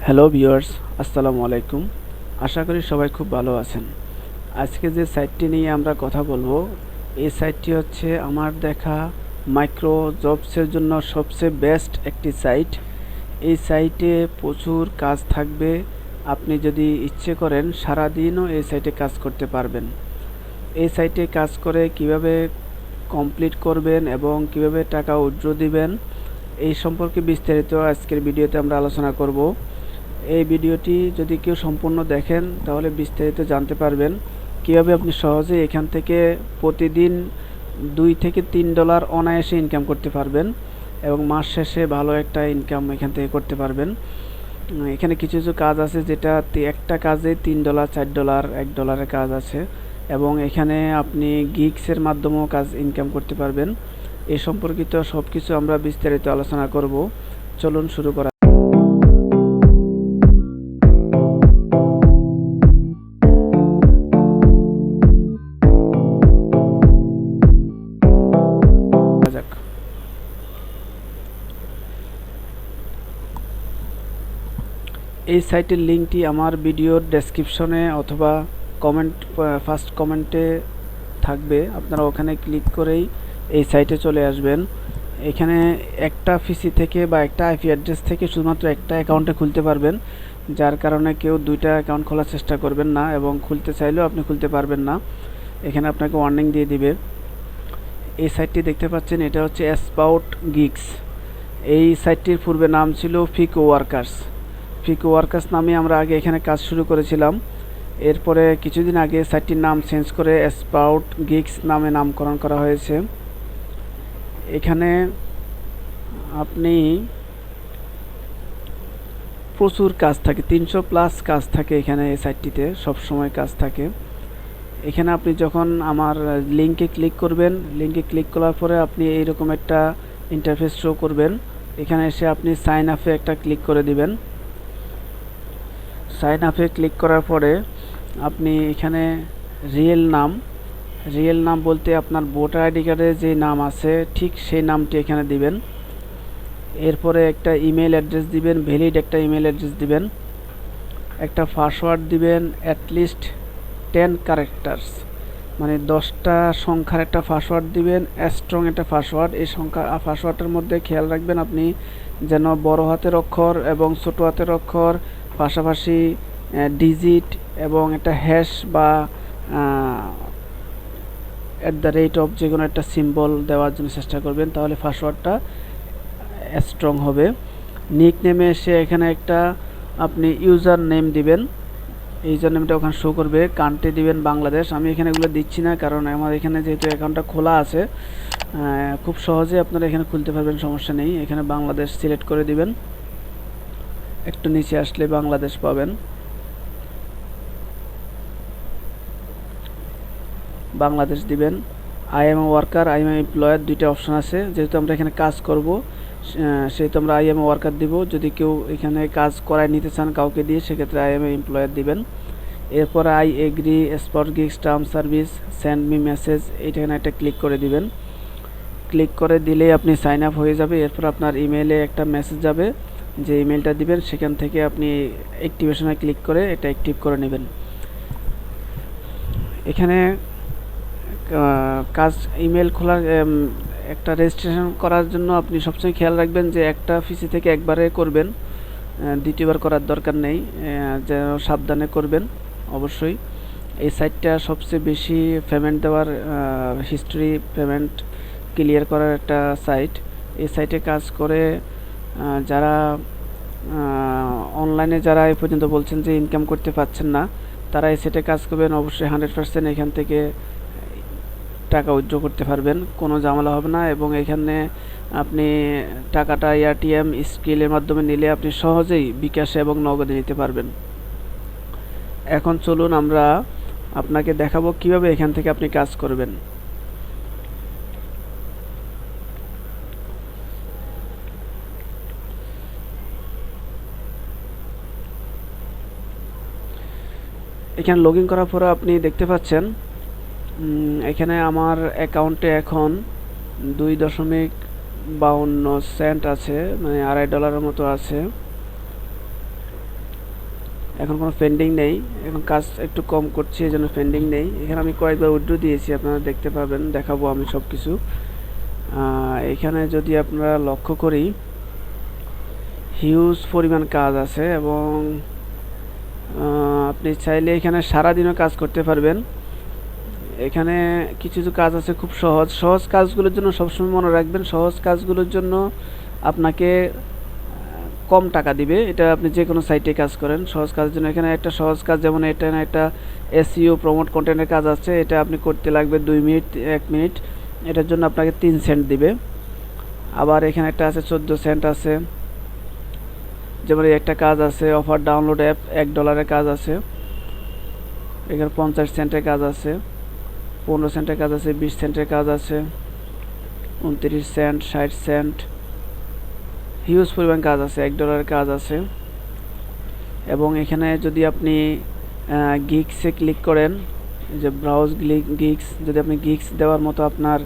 Hello viewers, আসসালামু আলাইকুম। আশা করি সবাই খুব ভালো আছেন। আজকে যে সাইটটি নিয়ে আমরা কথা বলবো, এই সাইটটি হচ্ছে আমার দেখা মাইক্রো জবসের জন্য সবচেয়ে বেস্ট একটি সাইট। এই সাইটে প্রচুর কাজ থাকবে। আপনি যদি ইচ্ছে করেন সারাদিনও এই সাইটে কাজ করতে পারবেন। এই সাইটে কাজ করে কিভাবে কমপ্লিট করবেন এবং কিভাবে টাকা উইথড্র দিবেন, এই সম্পর্কে বিস্তারিত আজকের ভিডিওতে আমরা আলোচনা করব। এই ভিডিওটি যদি কেউ সম্পূর্ণ দেখেন তাহলে বিস্তারিত জানতে পারবেন কিভাবে আপনি সহজে এখান থেকে প্রতিদিন $2 থেকে $3 অনায়াসে ইনকাম করতে পারবেন এবং মাস শেষে ভালো একটা ইনকাম এখান থেকে করতে পারবেন। এখানে কিছু কিছু কাজ আছে যেটা একটা কাজে $3, $4, $1 কাজ আছে এবং এখানে আপনি গিগসের মাধ্যমেও কাজ ইনকাম করতে পারবেন। এই সম্পর্কিত সব কিছু আমরা বিস্তারিত আলোচনা করব। চলুন শুরু করা যাক। এই সাইটের লিঙ্কটি আমার ভিডিওর ডেসক্রিপশনে অথবা ফার্স্ট কমেন্টে থাকবে। আপনারা ওখানে ক্লিক করেই এই সাইটে চলে আসবেন। এখানে একটা পিসি থেকে বা একটা আইপি অ্যাড্রেস থেকে শুধুমাত্র একটা অ্যাকাউন্টে খুলতে পারবেন, যার কারণে কেউ দুইটা অ্যাকাউন্ট খোলার চেষ্টা করবেন না এবং খুলতে চাইলেও আপনি খুলতে পারবেন না। এখানে আপনাকে ওয়ার্নিং দিয়ে দিবে। এই সাইটটি দেখতে পাচ্ছেন, এটা হচ্ছে sproutgigs। এই সাইটটির পূর্বে নাম ছিল ফিকো ওয়ার্কার্স নামে আমরা আগে এখানে কাজ শুরু করেছিলাম। এরপরে কিছুদিন আগে সাইটটির নাম চেঞ্জ করে sproutgigs নামে নামকরণ করা হয়েছে। এখানে আপনি প্রচুর কাজ থাকে, 300+ কাজ থাকে এখানে। এই সাইটটিতে সবসময় কাজ থাকে। এখানে আপনি যখন আমার লিঙ্কে ক্লিক করবেন, লিঙ্কে ক্লিক করার পরে আপনি এইরকম একটা ইন্টারফেস শো করবেন। এখানে এসে আপনি সাইন আপে একটা ক্লিক করে দিবেন। সাইন আপে ক্লিক করার পরে আপনি এখানে রিয়েল নাম বলতে আপনার ভোটার আইডি কার্ডে যে নাম আছে ঠিক সেই নামটি এখানে দিবেন। এরপরে একটা ইমেল অ্যাড্রেস দিবেন, ভ্যালিড একটা ইমেল অ্যাড্রেস দিবেন। একটা পাসওয়ার্ড দিবেন অ্যাটলিস্ট 10 ক্যারেক্টার্স, মানে 10টা সংখ্যার একটা পাসওয়ার্ড দিবেন, স্ট্রং একটা পাসওয়ার্ড। এই পাসওয়ার্ডের মধ্যে খেয়াল রাখবেন আপনি যেন বড় হাতের অক্ষর এবং ছোট হাতের অক্ষর পাশাপাশি ডিজিট এবং একটা হ্যাশ বা @ যে কোনো একটা সিম্বল দেওয়ার জন্য চেষ্টা করবেন, তাহলে পাসওয়ার্ডটা স্ট্রং হবে। নিক নেমে এসে এখানে একটা আপনি ইউজার নেম দিবেন। ইউজার নেমটা ওখানে শো করবে। কান্ট্রি দিবেন বাংলাদেশ। আমি এখানে এগুলো দিচ্ছি না, কারণ আমার এখানে যেহেতু অ্যাকাউন্টটা খোলা আছে খুব সহজে আপনারা এখানে খুলতে পারবেন, সমস্যা নেই। এখানে বাংলাদেশ সিলেক্ট করে দিবেন। একটু নিচে আসলে বাংলাদেশ পাবেন। বাংলাদেশ দিবেন। I am worker, I am employer, দুইটা অপশন আছে। যেহেতু আমরা এখানে কাজ করব সেহেতু আমরা আই এম ওয়ার্কার দিব। যদি কেউ এখানে কাজ করায় নিতে চান কাউকে দিয়ে, সেক্ষেত্রে আই এম এমপ্লয়ার দিবেন। এরপর I agree sproutgigs term service send me message, এইখানে একটা ক্লিক করে দিবেন। ক্লিক করে দিলে আপনি সাইন আপ হয়ে যাবে। এরপর আপনার ইমেইলে একটা মেসেজ যাবে, যে ইমেলটা দিবেন সেখান থেকে আপনি অ্যাক্টিভেশনে ক্লিক করে এটা অ্যাক্টিভ করে নেবেন। এখানে কাজ ইমেল খোলার একটা রেজিস্ট্রেশন করার জন্য আপনি সবসময় খেয়াল রাখবেন যে একটা পিসি থেকে একবারে করবেন, দ্বিতীয়বার করার দরকার নেই, যেন সাবধানে করবেন অবশ্যই। এই সাইটটা সবচেয়ে বেশি পেমেন্ট দেওয়ার হিস্ট্রি, পেমেন্ট ক্লিয়ার করার একটা সাইট। এই সাইটে কাজ করে যারা অনলাইনে যারা এই পর্যন্ত বলছেন যে ইনকাম করতে পারছেন না, তারা এই সাইটে কাজ করবেন, অবশ্যই 100% এখান থেকে টাকা উইথড্র করতে পারবেন, কোনো ঝামেলা হবে না। এবং এখানে আপনি টাকাটা এটিএম স্কিলের মাধ্যমে নিলে আপনি সহজেই বিকাশে এবং নগদে নিতে পারবেন। এখন চলুন আমরা আপনাকে দেখাবো কিভাবে এখান থেকে আপনি কাজ করবেন। এখানে লগ ইন করার পরে আপনি দেখতে পাচ্ছেন এখানে আমার অ্যাকাউন্টে এখন 2.52 সেন্ট আছে, মানে $2.5 মতো আছে। এখন কোনো পেন্ডিং নেই, এখন কাজ একটু কম করছি এই জন্য পেন্ডিং নেই। এখানে আমি কয়েকবার উইথড্র দিয়েছি, আপনারা দেখতে পাবেন, দেখাবো আমি সব কিছু। এখানে যদি আপনারা লক্ষ্য করি হিউজ পরিমাণ কাজ আছে এবং আপনি চাইলে এখানে সারাদিনও কাজ করতে পারবেন। এখানে কিছু কিছু কাজ আছে খুব সহজ সহজ কাজগুলোর জন্য সবসময় মনে রাখবেন, সহজ কাজগুলোর জন্য আপনাকে কম টাকা দিবে। এটা আপনি যে কোনো সাইটে কাজ করেন সহজ কাজের জন্য। এখানে একটা সহজ কাজ যেমন এটা একটা এসইও প্রমোট কন্টেন্টের কাজ আছে, এটা আপনি করতে লাগবে 2 মিনিট 1 মিনিট, এটার জন্য আপনাকে 3 সেন্ট দিবে। আবার এখানে একটা আছে 14 সেন্ট আছে। যেমন একটা কাজ আছে অফার ডাউনলোড অ্যাপ $1 কাজ আছে, এখানে 50 সেন্টের কাজ আছে, 15 সেন্টের কাজ আছে, 20 সেন্টের কাজ আছে, 29 সেন্ট, 60 সেন্ট, হিউজ পরিমাণ কাজ আছে, $1 কাজ আছে। এবং এখানে যদি আপনি গিগসে ক্লিক করেন, যে ব্রাউজ গিগস, যদি আপনি গিগস দেওয়ার মতো আপনার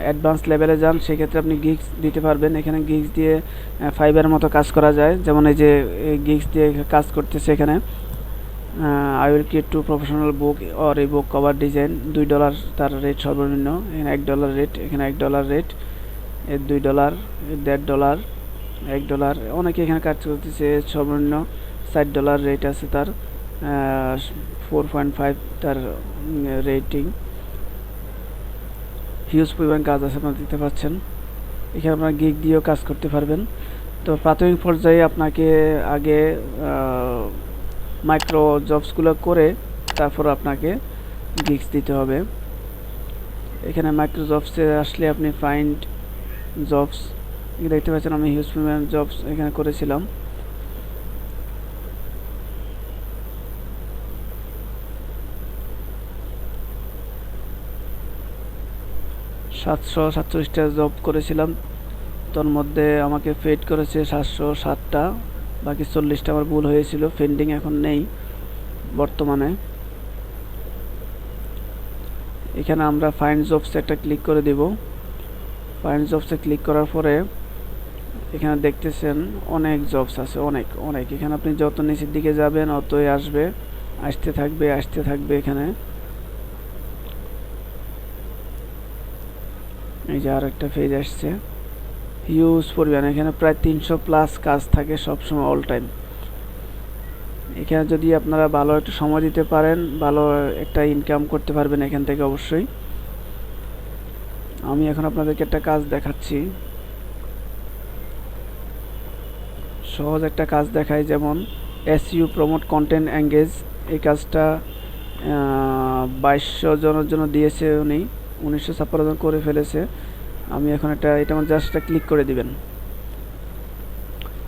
অ্যাডভান্স লেভেলে যান সেক্ষেত্রে আপনি গিগস দিতে পারবেন। এখানে গিগস দিয়ে ফাইবারের মতো কাজ করা যায়। যেমন এই যে গিগস দিয়ে কাজ করতেছে এখানে I will create 2 professional book or এই বুক কভার ডিজাইন, $2 তার রেট সর্বনিম্ন। এখানে $1 রেট, এখানে $1 রেট, এর $2, এর $1.5, $1, অনেকে এখানে কাজ করতেছে। সর্বনিম্ন $60 রেট আছে তার, 4.5 তার রেটিং। হিউজ পরিমাণ কাজ আছে, আপনারা দেখতে পাচ্ছেন। এখানে আপনারা গিগ দিয়েও কাজ করতে পারবেন। তো প্রাথমিক পর্যায়ে আপনাকে আগে মাইক্রো জবসগুলো করে তারপর আপনাকে গিগস দিতে হবে। এখানে মাইক্রো জবসে আসলে আপনি ফাইন্ড জবস দেখতে পাচ্ছেন, আমি হিউজ পরিমাণ জবস এখানে করেছিলাম। $747টা জব করেছিলাম, তার মধ্যে আমাকে পেড করেছে 707টা, বাকি 40টা আমার ভুল হয়েছিল, পেন্ডিং এখন নেই বর্তমানে। এখানে আমরা ফাইন্ড জবসে একটা ক্লিক করে দেব। ফাইন্ড জবসে ক্লিক করার পরে এখানে দেখতেছেন অনেক জবস আছে, অনেক অনেক। এখানে আপনি যত নিচের দিকে যাবেন অতই আসতে থাকবে। এখানে এই যে আর একটা পেজ আসছে, হিউজ পরিমাণ। এখানে প্রায় 300+ কাজ থাকে সবসময়, অল টাইম। এখানে যদি আপনারা ভালো একটু সময় দিতে পারেন, ভালো একটা ইনকাম করতে পারবেন এখান থেকে অবশ্যই। আমি এখন আপনাদেরকে একটা কাজ দেখাচ্ছি, সহজ একটা কাজ দেখাই। যেমন এসইও প্রমোট কন্টেন্ট এঙ্গেজ, এই কাজটা 2200 জনের জন্য দিয়েছে উনি, 1956 জন করে ফেলেছে। আমি এখন এটা আমার জাস্ট ক্লিক করে দিবেন।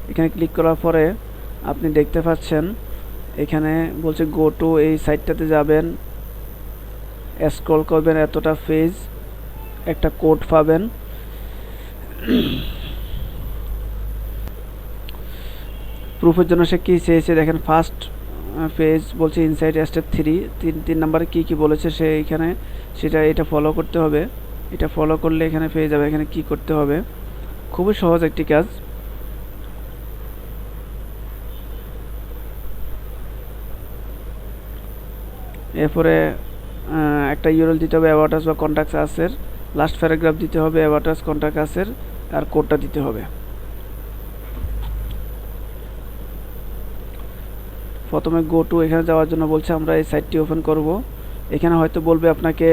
এখানে ক্লিক করার পরে আপনি দেখতে পাচ্ছেন এখানে বলছে গো টু, এই সাইটটাতে যাবেন, স্ক্রল করবেন এতটা পেজ, একটা কোড পাবেন। প্রুফের জন্য সে কী চেয়েছে দেখেন, ফার্স্ট পেজ বলছে ইনসাইড স্টেপ 3 নম্বরে কী বলেছে সে এখানে, এটা ফলো করতে হবে। এটা ফলো করলে এখানে পেয়ে যাবে। এখানে কি করতে হবে, খুবই সহজ একটি কাজ। এরপরে একটা ইউরএল দিতে হবে, অ্যাবাউট আস বা কন্ট্যাক্ট আসের, লাস্ট প্যারাগ্রাফ দিতে হবে, অ্যাবাউট আস, কন্ট্যাক্ট আসের, আর কোডটা দিতে হবে। প্রথমে গো টু, এখানে যাওয়ার জন্য বলছে আমরা এই সাইটটি ওপেন করব। এখানে হয়তো বলবে আপনাকে,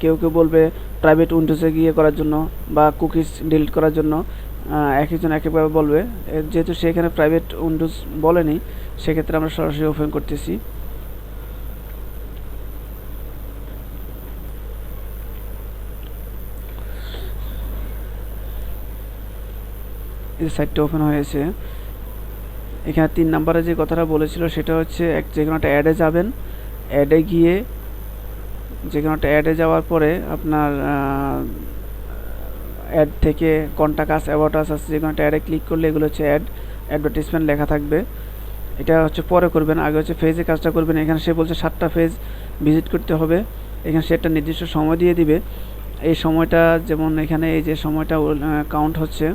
কেউ বলবে প্রাইভেট উইন্ডোজে গিয়ে করার জন্য বা কুকিজ ডিলিট করার জন্য, এক একজন এক একভাবে বলবে। যেহেতু সে এখানে প্রাইভেট উইন্ডোজ বলেনি, সেক্ষেত্রে আমরা সরাসরি ওপেন করতেছি। এই সাইটটা ওপেন হয়েছে। এখানে 3 নম্বরে যে কথাটা বলেছিল সেটা হচ্ছে যে কোনো একটা অ্যাডে যাবেন, অ্যাডে গিয়ে যে কোনো একটা অ্যাডে যাওয়ার পরে আপনার অ্যাড থেকে কন্ট্যাক্ট আস, অ্যাবাউট আস আছে, যে কোনো একটা অ্যাডে ক্লিক করলে এগুলো হচ্ছে অ্যাডভার্টিসমেন্ট লেখা থাকবে। এটা হচ্ছে পরে করবেন, আগে হচ্ছে ফেজে কাজটা করবেন। এখানে সে বলছে 7টা ফেজ ভিজিট করতে হবে। এখানে সে একটা নির্দিষ্ট সময় দিয়ে দিবে। এই সময়টা যেমন এখানে এই যে সময়টা কাউন্ট হচ্ছে,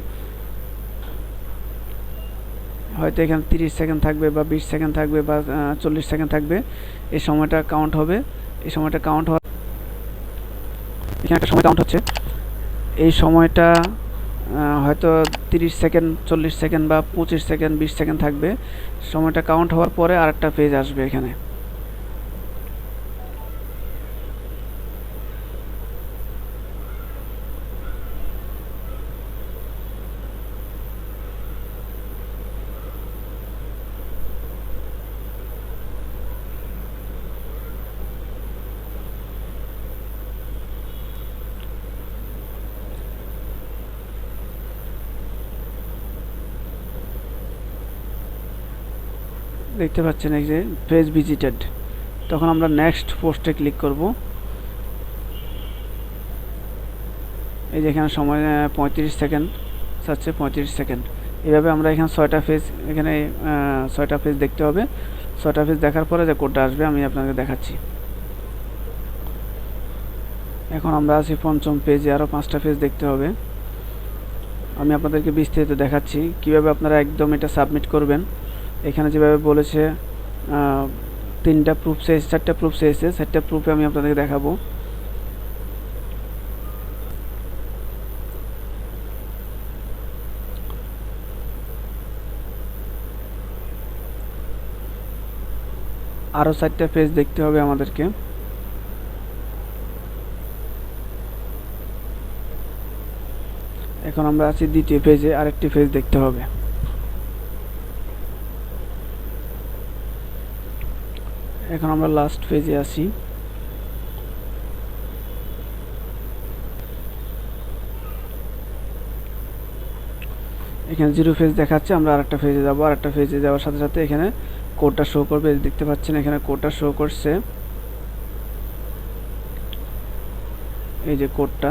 হয়তো এখানে 30 সেকেন্ড থাকবে বা 20 সেকেন্ড থাকবে বা 40 সেকেন্ড থাকবে। এই সময়টা কাউন্ট হবে। এই সময়টা কাউন্ট হওয়ার এখানে একটা সময় কাউন্ট হচ্ছে। এই সময়টা হয়তো 30 সেকেন্ড, 40 সেকেন্ড বা 25 সেকেন্ড, 20 সেকেন্ড থাকবে। সময়টা কাউন্ট হওয়ার পরে আরেকটা পেজ আসবে এখানে। দেখতে পাচ্ছেন এই যে পেজ ভিজিটেড। তখন আমরা নেক্সট পোস্টে ক্লিক করব। এই যে এখানে সময় 35 সেকেন্ড চাচ্ছে, 35 সেকেন্ড। এভাবে আমরা এখানে 6টা পেজ, এখানে 6টা পেজ দেখতে হবে। 6টা পেজ দেখার পরে যে কোডটা আসবে আমি আপনাকে দেখাচ্ছি। এখন আমরা আছি 5ম পেজে, আরও 5টা পেজ দেখতে হবে। আমি আপনাদেরকে বিস্তারিত দেখাচ্ছি কিভাবে আপনারা একদম এটা সাবমিট করবেন। এখানে যেভাবে বলেছে 3টা প্রুফ চেয়েছে, 4টা প্রুফ চেয়েছে, 4টা প্রুফে আমি আপনাদেরকে দেখাবো। আরও 4টা পেজ দেখতে হবে আমাদেরকে। এখন আমরা আছি 2য় পেজে, আরেকটি পেজ দেখতে হবে। এখন আমরা লাস্ট পেজে আছি। এখানে 0 পেজ দেখাচ্ছে, আমরা আরেকটা পেজে যাব। আরেকটা পেজে যাওয়ার সাথে সাথে এখানে কোডটা শো করবে। দেখতে পাচ্ছেন এখানে কোডটা শো করছে। এই যে কোডটা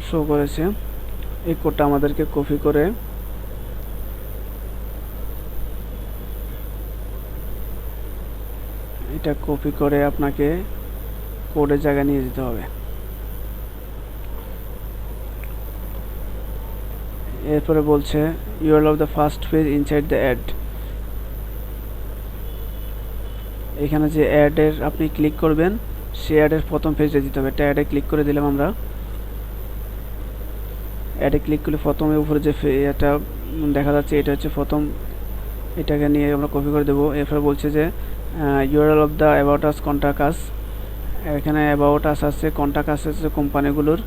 শো করেছে, এই কোডটা আমাদেরকে কপি করে আপনাকে কোডের জায়গায় নিয়ে যেতে হবে। এরপরে বলছে URL of the first page inside the ad. এখানে যে অ্যাডের আপনি ক্লিক করবেন, সেই অ্যাডের প্রথম পেজে দিতে হবে। এটা অ্যাডে ক্লিক করে দিলাম আমরা। অ্যাডে ক্লিক করলে প্রথমে উপরে যে এটা দেখা যাচ্ছে, এটা হচ্ছে প্রথম। এটাকে নিয়ে আমরা কপি করে দেবো। এরপরে বলছে যে URL of the about us, contact us. এখানে অ্যাবাউট আস আছে, কন্ট্যাক্ট আস আছে কোম্পানিগুলোর।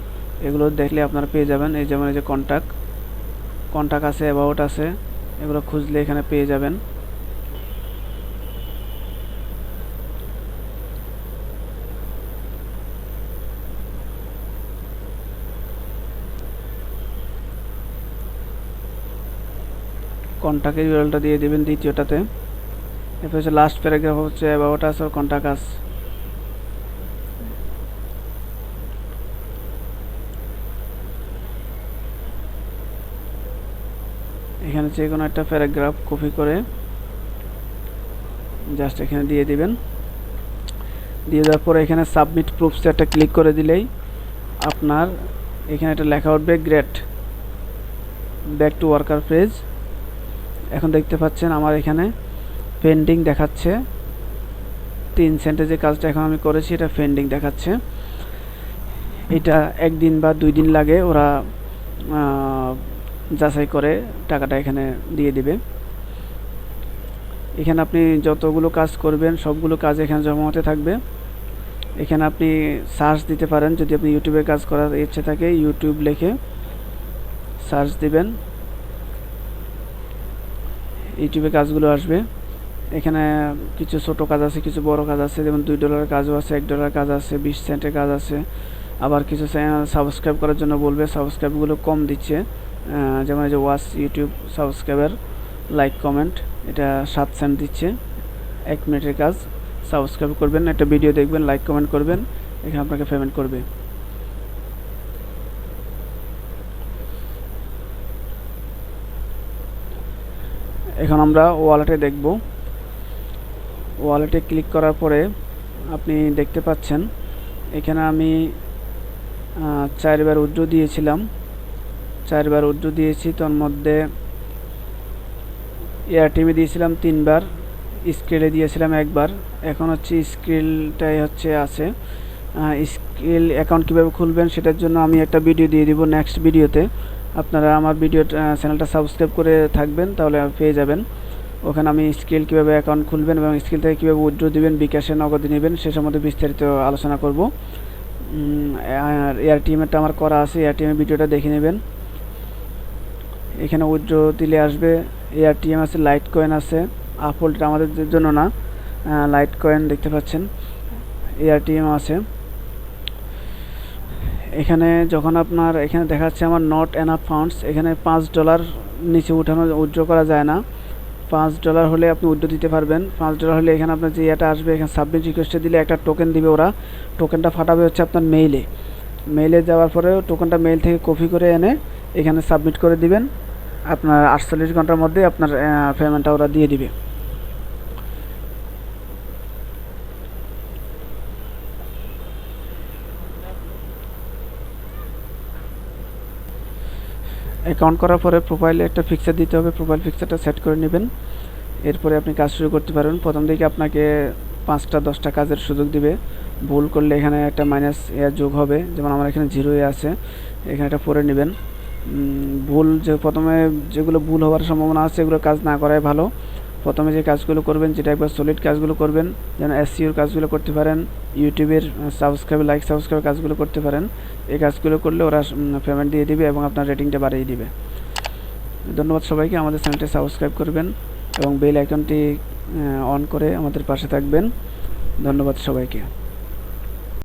এগুলো দেখলে আপনারা পেয়ে যাবেন। এই যেমন এই যে কন্ট্যাক্ট আছে, অ্যাবাউট আছে, এগুলো খুঁজলে এখানে পেয়ে যাবেন। কন্ট্যাক্টের ইউআরএলটা দিয়ে দেবেন 2য়টাতে। এরপর হচ্ছে লাস্ট প্যারাগ্রাফ হচ্ছে অ্যাবাউট আস আর কন্ট্যাক্ট আস। এখানে যে কোনো একটা প্যারাগ্রাফ কপি করে জাস্ট এখানে দিয়ে দিবেন। দিয়ে দেওয়ার পরে এখানে সাবমিট প্রুফসে একটা ক্লিক করে দিলেই আপনার এখানে একটা লেখা উঠবে great, back to worker page. এখন দেখতে পাচ্ছেন আমার এখানে পেন্ডিং দেখাচ্ছে। 3 সেন্টে যে কাজটা এখন আমি করেছি এটা পেন্ডিং দেখাচ্ছে। এটা 1 দিন বা 2 দিন লাগে, ওরা যাচাই করে টাকাটা এখানে দিয়ে দিবে। এখানে আপনি যতগুলো কাজ করবেন সবগুলো কাজ এখানে জমা হতে থাকবে। এখানে আপনি সার্চ দিতে পারেন, যদি আপনি ইউটিউবে কাজ করার ইচ্ছে থাকে ইউটিউব লিখে সার্চ দিবেন, ইউটিউবে কাজগুলো আসবে। এখানে কিছু ছোট কাজ আছে, কিছু বড় কাজ আছে, যেমন $2 কাজও আছে, $1 কাজ আছে, 20 সেন্টের কাজ আছে। আবার কিছু চ্যানেল সাবস্ক্রাইব করার জন্য বলবে, সাবস্ক্রাইবগুলো কম দিচ্ছে। যেমন এই যে watch YouTube subscriber, like comment, এটা 7 সেন্ট দিচ্ছে 1 মিনিটের কাজ। সাবস্ক্রাইব করবেন, একটা ভিডিও দেখবেন, লাইক কমেন্ট করবেন, এখানে আপনাকে পেমেন্ট করবে। এখন আমরা ওয়ালেটে দেখব। ওয়ালেটে ক্লিক করার পরে আপনি দেখতে পাচ্ছেন এখানে আমি 4 বার উইথড্র দিয়েছিলাম, 4 বার উইথড্র দিয়েছি। তার মধ্যে এয়ারটিএমে দিয়েছিলাম 3 বার, স্কেলে দিয়েছিলাম 1 বার। এখন হচ্ছে স্কেলটাই হচ্ছে আছে। স্কেল অ্যাকাউন্ট কীভাবে খুলবেন সেটার জন্য আমি একটা ভিডিও দিয়ে দিব নেক্সট ভিডিওতে। আপনারা আমার চ্যানেলটা সাবস্ক্রাইব করে থাকবেন, তাহলে পেয়ে যাবেন। ওখানে আমি স্কেল কীভাবে অ্যাকাউন্ট খুলবেন এবং স্কেল থেকে কীভাবে উইথড্র দিবেন, বিকাশে নগদে নেবেন সে সম্বন্ধে বিস্তারিত আলোচনা করব। আর এয়ারটিএমটা আমার করা আছে, এয়ারটিএমের ভিডিওটা দেখে নেবেন। এখানে উইথড্র দিলে আসবে। এয়ারটিএম আছে, লাইট কয়েন আছে। আপহোল্ডটা আমাদের জন্য না, লাইট কয়েন দেখতে পাচ্ছেন। এয়ারটিএম আছে। এখানে যখন আপনার এখানে দেখাচ্ছে আমার নট এনাফ ফান্ডস, এখানে $5 নিচে উইথড্র করা যায় না। $5 হলে আপনি উইথড্র দিতে পারবেন। $5 হলে এখানে আপনার যে এটা আসবে, এখানে সাবমিট রিকোয়েস্টে দিলে একটা টোকেন দিবে ওরা। টোকেনটা ফাটাবে হচ্ছে আপনার মেইলে যাওয়ার পরে টোকেনটা মেইল থেকে কপি করে এনে এখানে সাবমিট করে দিবেন। আপনার 48 ঘন্টার মধ্যে আপনার পেমেন্টটা ওরা দিয়ে দিবে। অ্যাকাউন্ট করার পরে প্রোফাইলে একটা পিকচার দিতে হবে, প্রোফাইল পিকচারটা সেট করে নেবেন। এরপরে আপনি কাজ শুরু করতে পারবেন। প্রথম দিকে আপনাকে 5টা-10টা কাজের সুযোগ দিবে। ভুল করলে এখানে একটা মাইনাস যোগ হবে, যেমন আমার এখানে 0 আছে, এখানে এটা পড়ে নেবেন। ভুল যে প্রথমে যেগুলো ভুল হওয়ার সম্ভাবনা আছে এগুলো কাজ না করাই ভালো। প্রথমে যে কাজগুলো করবেন, যেটা একবার সলিড কাজগুলো করবেন, যেন এসইওর কাজগুলো করতে পারেন, ইউটিউবের লাইক সাবস্ক্রাইব কাজগুলো করতে পারেন। এই কাজগুলো করলে ওরা পেমেন্ট দিয়ে দিবে এবং আপনার রেটিংটা বাড়িয়ে দিবে। ধন্যবাদ সবাইকে। আমাদের চ্যানেলটি সাবস্ক্রাইব করবেন এবং বেল আইকনটি অন করে আমাদের পাশে থাকবেন। ধন্যবাদ সবাইকে।